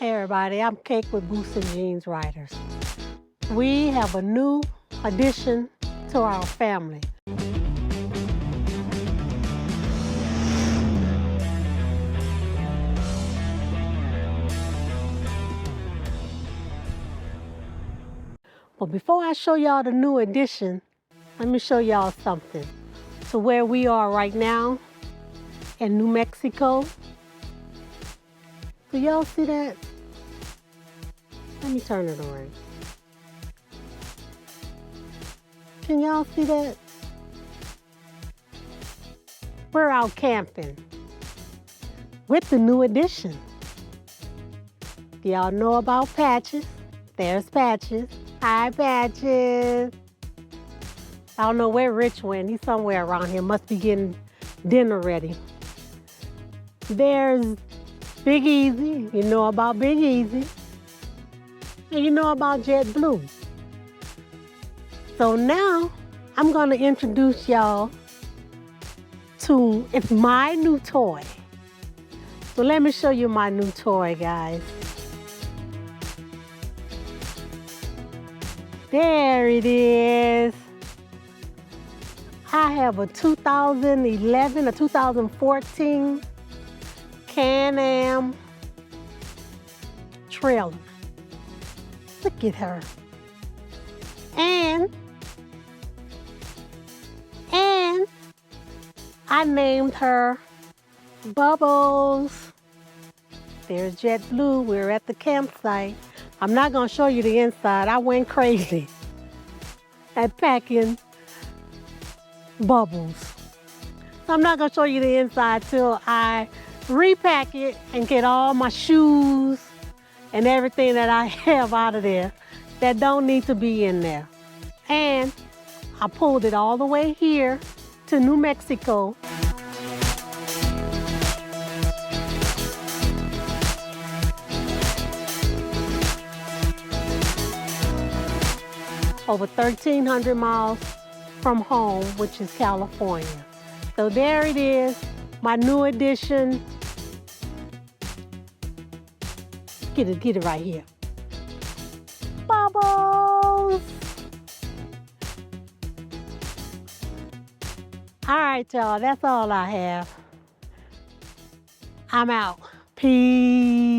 Hey everybody, I'm Cake with Boots and Jeans Writers. We have a new addition to our family. But before I show y'all the new addition, let me show y'all something. To where we are right now in New Mexico. Do y'all see that? Let me turn it around. Can y'all see that? We're out camping with the new addition. Y'all know about Patches? There's Patches. Hi, Patches. I don't know where Rich went. He's somewhere around here. Must be getting dinner ready. There's Big Easy. You know about Big Easy. And you know about JetBlue. So now I'm going to introduce y'all to, it's my new toy. So let me show you my new toy, guys. There it is. I have a 2011 or 2014 Can-Am trailer. Look at her. And I named her Bubbles. There's JetBlue. We're at the campsite. I'm not gonna show you the inside. I went crazy at packing Bubbles. So I'm not gonna show you the inside till I repack it and get all my shoes and everything that I have out of there that don't need to be in there. And I pulled it all the way here to New Mexico. Over 1,300 miles from home, which is California. So there it is, my new addition. Get it right here. Bubbles! All right, y'all, that's all I have. I'm out. Peace.